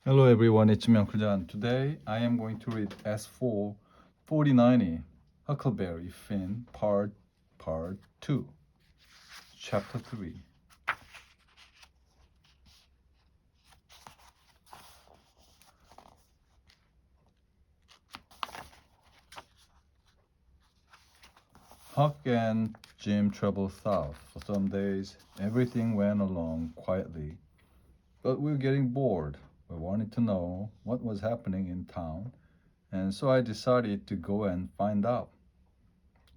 Hello everyone, it's me Uncle John. Today I am going to read S4 4090 Huckleberry Fin Part 2, Chapter 3. Huck and Jim traveled south. For some days, everything went along quietly, but we were getting bored. We wanted to know what was happening in town, and so I decided to go and find out.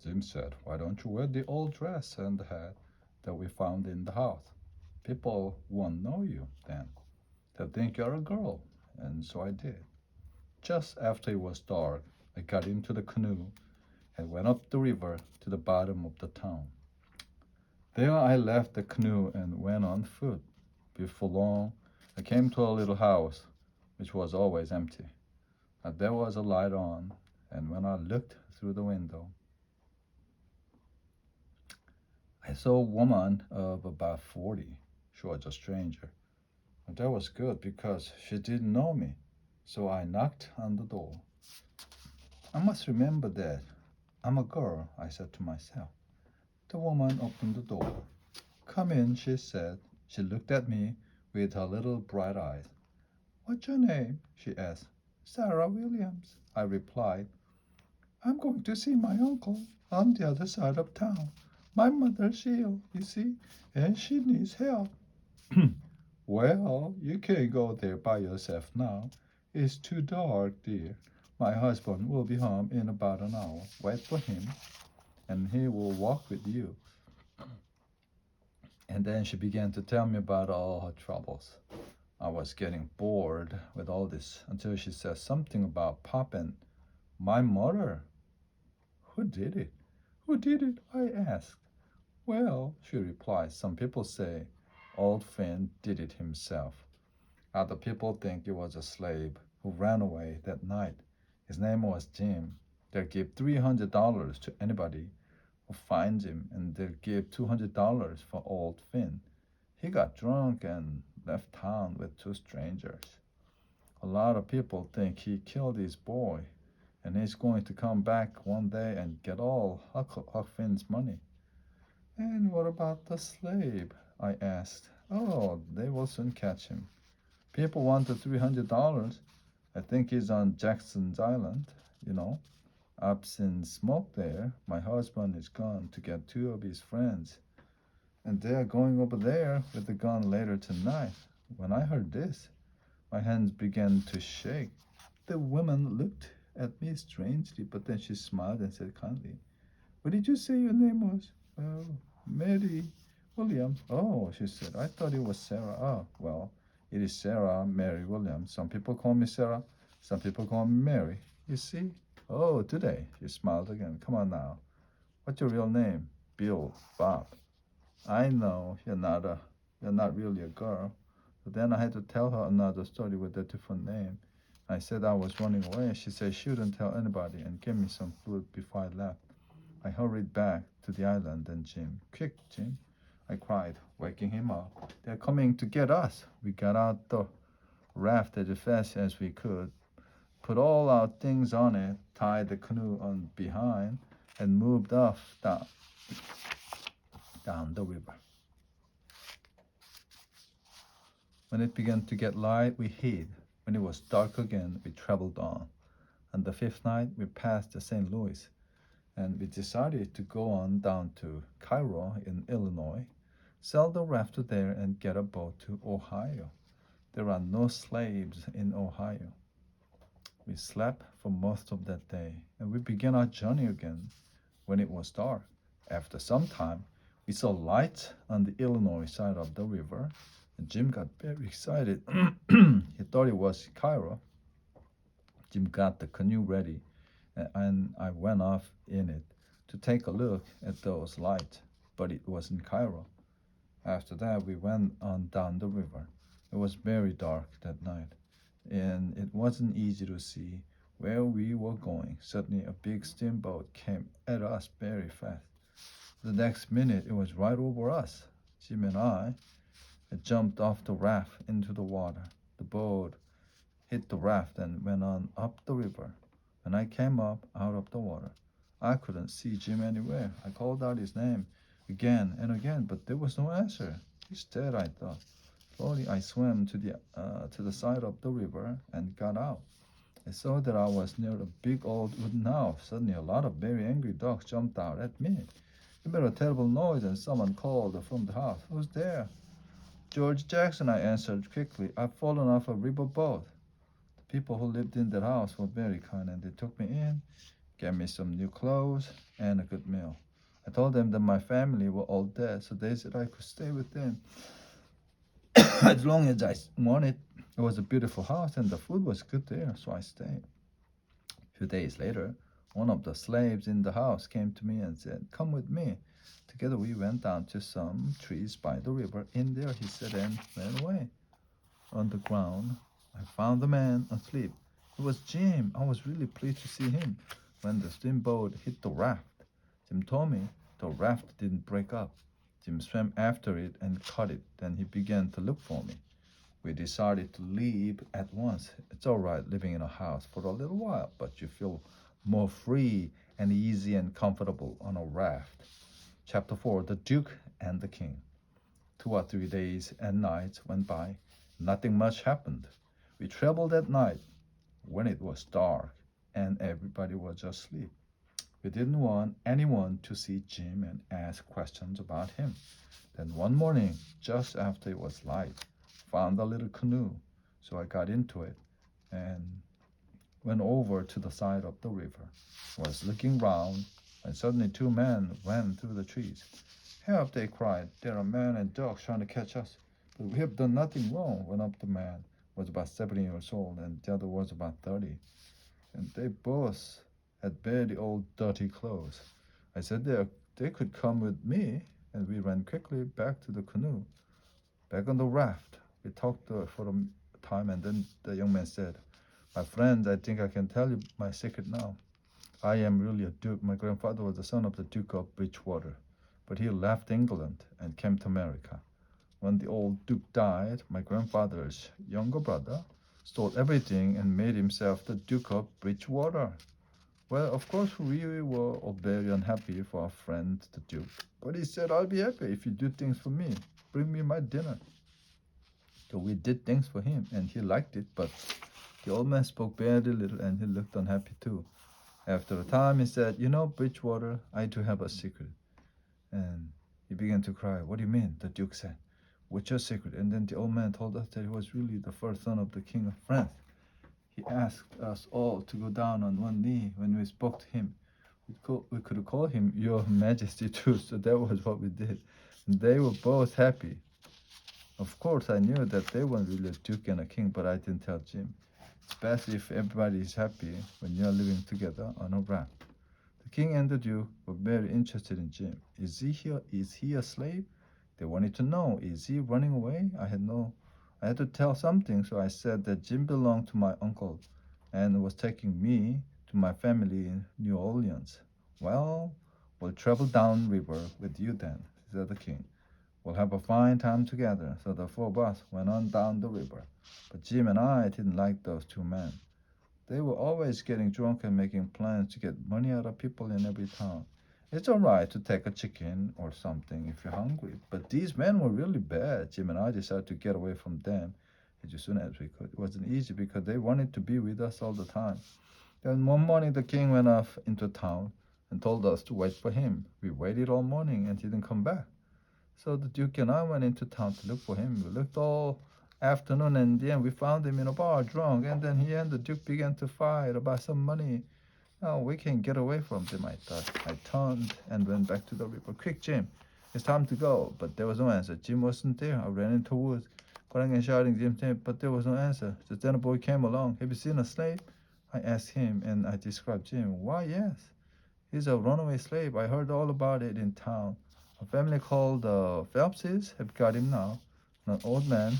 Jim said, "Why don't you wear the old dress and hat that we found in the house? People won't know you then. They'll think you're a girl." And so I did. Just after it was dark, I got into the canoe and went up the river to the bottom of the town. There I left the canoe and went on foot. Before long, I came to a little house, which was always empty. There was a light on, and when I looked through the window, I saw a woman of about 40. She was a stranger. That was good because she didn't know me. So I knocked on the door. I must remember that. I'm a girl, I said to myself. The woman opened the door. "Come in," she said. She looked at me with her little bright eyes. "What's your name?" she asked. "Sarah Williams," I replied. "I'm going to see my uncle on the other side of town. My mother's ill, you see, and she needs help." "Well, you can't go there by yourself now. It's too dark, dear. My husband will be home in about an hour. Wait for him, and he will walk with you." And then she began to tell me about all her troubles. I was getting bored with all this until she said something about Pop and my mother. "Who did it? Who did it?" I asked. "Well," she replied, "some people say old Finn did it himself. Other people think it was a slave who ran away that night. His name was Jim. They'll give $300 to anybody who finds him, and they'll give $200 for old Finn. He got drunk and left town with two strangers. A lot of people think he killed his boy, and he's going to come back one day and get all Huck Finn's money." "And what about the slave?" I asked. "Oh, they will soon catch him. People want the $300. I think he's on Jackson's Island, you know. I've seen smoke there. My husband is gone to get two of his friends, and they are going over there with the gun later tonight." When I heard this, my hands began to shake. The woman looked at me strangely, but then she smiled and said kindly, "What did you say your name was?" "Oh, Mary Williams." "Oh," she said, "I thought it was Sarah." "Oh, well, it is Sarah Mary Williams. Some people call me Sarah, some people call me Mary. You see?" "Oh, do they?" She smiled again. "Come on now. What's your real name?" "Bill, Bob." "I know you're not really a girl." But then I had to tell her another story with a different name. I said I was running away. She said she wouldn't tell anybody and gave me some food before I left. I hurried back to the island and Jim. "Quick, Jim," I cried, waking him up. "They're coming to get us." We got out the raft as fast as we could, put all our things on it, tied the canoe on behind, and moved off down the river. When it began to get light, we hid. When it was dark again, we traveled on. On the fifth night, we passed St. Louis, and we decided to go on down to Cairo in Illinois, sell the raft there, and get a boat to Ohio. There are no slaves in Ohio. We slept for most of that day, and we began our journey again when it was dark. After some time, we saw lights on the Illinois side of the river, and Jim got very excited. He thought it was Cairo. Jim got the canoe ready, and I went off in it to take a look at those lights, but it wasn't Cairo. After that, we went on down the river. It was very dark that night, and it wasn't easy to see where we were going. Suddenly, a big steamboat came at us very fast. The next minute, it was right over us. Jim and I jumped off the raft into the water. The boat hit the raft, and went on up the river. When I came up out of the water, I couldn't see Jim anywhere. I called out his name again and again, but there was no answer. He's dead, I thought. Slowly, I swam to the side of the river and got out. I saw that I was near a big old wooden house. Suddenly, a lot of very angry dogs jumped out at me. It made a terrible noise, and someone called from the house. Who's there? George Jackson, I answered quickly. I've fallen off a river boat. The people who lived in that house were very kind, and they took me in, gave me some new clothes, and a good meal. I told them that my family were all dead, so they said I could stay with them as long as I wanted. It was a beautiful house, and the food was good there, so I stayed. A few days later, one of the slaves in the house came to me and said, "Come with me." Together we went down to some trees by the river. In there, he said, and ran away. On the ground, I found the man asleep. It was Jim. I was really pleased to see him. When the steamboat hit the raft, Jim told me the raft didn't break up. Jim swam after it and caught it. Then he began to look for me. We decided to leave at once. It's all right living in a house for a little while, but you feel more free and easy and comfortable on a raft. Chapter 4, The Duke and the King. 2 or 3 days and nights went by. Nothing much happened. We traveled at night when it was dark and everybody was asleep. We didn't want anyone to see Jim and ask questions about him. Then one morning, just after it was light, found a little canoe. So I got into it and went over to the side of the river. Was looking round when suddenly 2 men ran through the trees. "Help!" they cried. "There are men and dogs trying to catch us." "But we have done nothing wrong." One of the men was about 70 years old and the other was about 30. And they both had very old dirty clothes. I said they could come with me, and we ran quickly back to the canoe. Back on the raft, we talked for a time, and then the young man said, "My friend, I think I can tell you my secret now. I am really a duke. My grandfather was the son of the Duke of Bridgewater, but he left England and came to America. When the old duke died, my grandfather's younger brother stole everything and made himself the Duke of Bridgewater. Well, of course, we were all very unhappy for our friend, the Duke. But he said, 'I'll be happy if you do things for me. Bring me my dinner.' So we did things for him, and he liked it, but the old man spoke very little, and he looked unhappy too. After a time, he said, 'You know, Bridgewater, I do have a secret.' And he began to cry. 'What do you mean?' the Duke said. 'What's your secret?' And then the old man told us that he was really the first son of the King of France. He asked us all to go down on one knee when we spoke to him. We could call him Your Majesty too, so that was what we did. And they were both happy. Of course, I knew that they weren't really a duke and a king, but I didn't tell Jim. It's best if everybody is happy when you're living together on a raft. The king and the duke were very interested in Jim. Is he a slave? They wanted to know. Is he running away? I had to tell something, so I said that Jim belonged to my uncle and was taking me to my family in New Orleans. "Well, we'll travel down river with you then," said the king. "We'll have a fine time together." So the 4 of us went on down the river. But Jim and I didn't like those 2 men. They were always getting drunk and making plans to get money out of people in every town. It's all right to take a chicken or something if you're hungry, but these men were really bad. Jim and I decided to get away from them as soon as we could. It wasn't easy because they wanted to be with us all the time. Then one morning the king went off into town and told us to wait for him. We waited all morning and he didn't come back. So the Duke and I went into town to look for him. We looked all afternoon, and in the end we found him in a bar drunk, and then he and the Duke began to fight about some money. "Oh, we can get away from them," I thought. I turned and went back to the river. "Quick, Jim, it's time to go." But there was no answer. Jim wasn't there. I ran into the woods, calling and shouting Jim's name, but there was no answer. Just then a boy came along. "Have you seen a slave?" I asked him, and I described Jim. "Why, yes. He's a runaway slave. I heard all about it in town. A family called Phelpses have got him now." An old man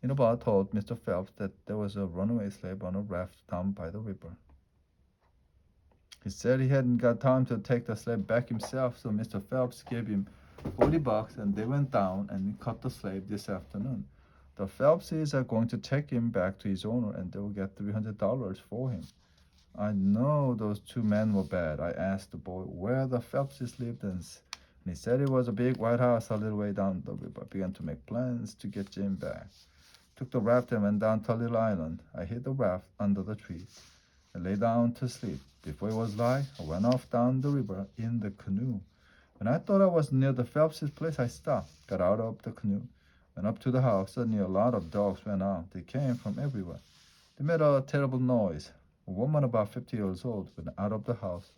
in a bar told Mr. Phelps that there was a runaway slave on a raft down by the river. He said he hadn't got time to take the slave back himself, so Mr. Phelps gave him $40 and they went down and caught the slave this afternoon. The Phelpses are going to take him back to his owner and they will get $300 for him. I know those two men were bad. I asked the boy where the Phelpses lived and he said it was a big white house a little way down the river. I began to make plans to get Jim back. Took the raft and went down to a little island. I hid the raft under the tree and lay down to sleep. Before it was light, I went off down the river in the canoe. When I thought I was near the Phelps' place, I stopped, got out of the canoe, went up to the house. Suddenly a lot of dogs went out. They came from everywhere. They made a terrible noise. A woman about 50 years old went out of the house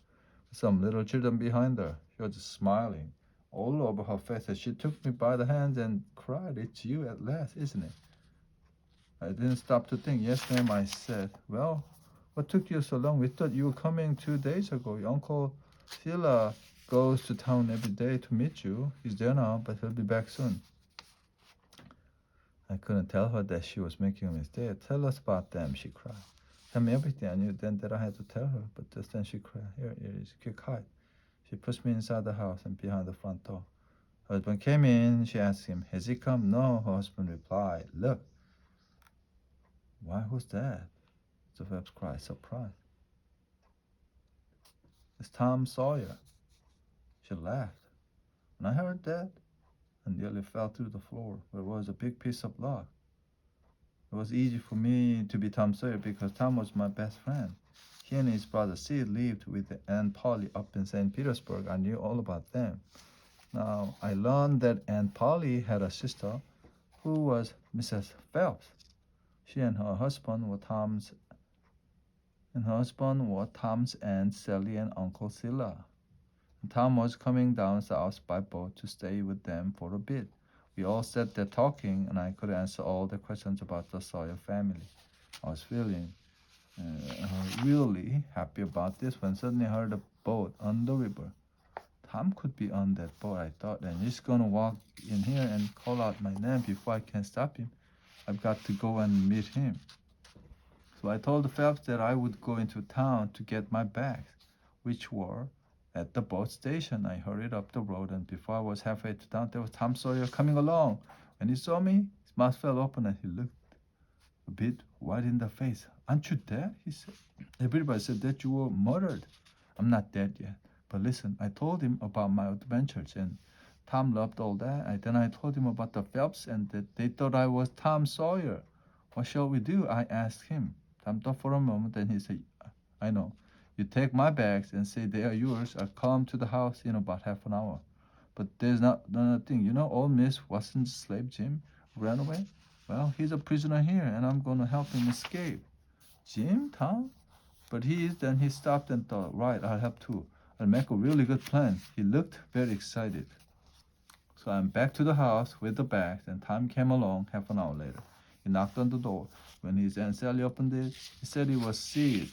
with some little children behind her. She was smiling all over her face as she took me by the hands and cried, "It's you at last, isn't it?" I didn't stop to think. "Yes, ma'am," I said. "Well, what took you so long? We thought you were coming 2 days ago. Your Uncle Sila goes to town every day to meet you. He's there now, but he'll be back soon." I couldn't tell her that she was making a mistake. "Tell us about them," she cried. "Tell me everything." I knew then that I had to tell her, but just then she cried, Here is quick, hide." She pushed me inside the house and behind the front door. Her husband came in. She asked him, "Has he come?" "No," her husband replied. "Look." "Why, who's that?" The Phelps cried, surprised. "It's Tom Sawyer." She laughed. When I heard that, I nearly fell through the floor, where was a big piece of log. It was easy for me to be Tom Sawyer because Tom was my best friend. He and his brother Sid lived with Aunt Polly up in St. Petersburg. I knew all about them. Now, I learned that Aunt Polly had a sister who was Mrs. Phelps. She and her husband were Tom's Aunt Sally and Uncle Silla. And Tom was coming down south by boat to stay with them for a bit. We all sat there talking, and I could answer all the questions about the Sawyer family. I was feeling really happy about this when suddenly I heard a boat on the river. Tom could be on that boat, I thought, and he's gonna walk in here and call out my name before I can stop him. I've got to go and meet him. So I told the Phelps that I would go into town to get my bags, which were at the boat station. I hurried up the road, and before I was halfway to town, there was Tom Sawyer coming along. When he saw me, his mouth fell open and he looked a bit white in the face. "Aren't you dead?" he said. "Everybody said that you were murdered." "I'm not dead yet. But listen, I told him about my adventures, and Tom loved all that. Then I told him about the Phelps and that they thought I was Tom Sawyer. What shall we do?" I asked him. Tom thought for a moment, then he said, "I know. You take my bags and say they are yours. I'll come to the house in about half an hour. But there's not another thing. You know old Miss Watson's slave Jim ran away? Well, he's a prisoner here, and I'm going to help him escape." "Jim, Tom?" But then he stopped and thought, "Right, I'll help too. I'll make a really good plan." He looked very excited. So I'm back to the house with the bags, and Tom came along half an hour later. He knocked on the door. When his Aunt Sally opened it, he said it was Sid,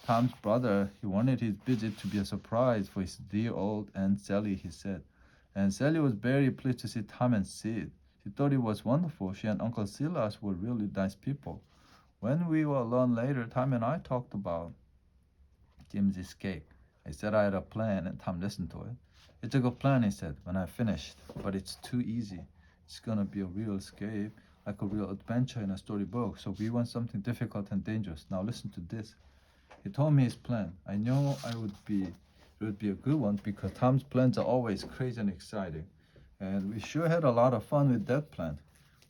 Tom's brother. He wanted his visit to be a surprise for his dear old Aunt Sally, he said. And Sally was very pleased to see Tom and Sid. She thought it was wonderful. She and Uncle Silas were really nice people. When we were alone later, Tom and I talked about Jim's escape. I said I had a plan, and Tom listened to it. "It's a good plan," he said, when I finished, "but it's too easy. It's gonna be a real escape, like a real adventure in a storybook. So we want something difficult and dangerous. Now listen to this." He told me his plan. I knew it would be a good one because Tom's plans are always crazy and exciting. And we sure had a lot of fun with that plan.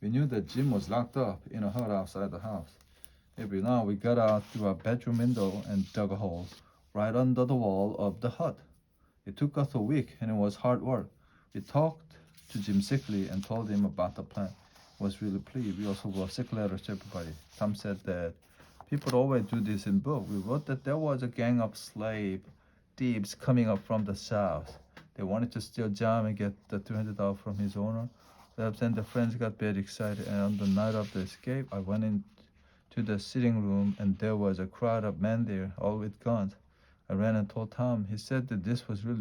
We knew that Jim was locked up in a hut outside the house. Every now we got out through our bedroom window and dug a hole right under the wall of the hut. It took us a week, and it was hard work. We talked to Jim sickly and told him about the plan. He was really pleased. We also wrote sick letters to everybody. Tom said that people always do this in book. We wrote that there was a gang of slave thieves coming up from the south. They wanted to steal Jim and get the $200 from his owner. Then the friends got very excited, and on the night of the escape, I went into the sitting room, and there was a crowd of men there, all with guns. I ran and told Tom. He said that this was really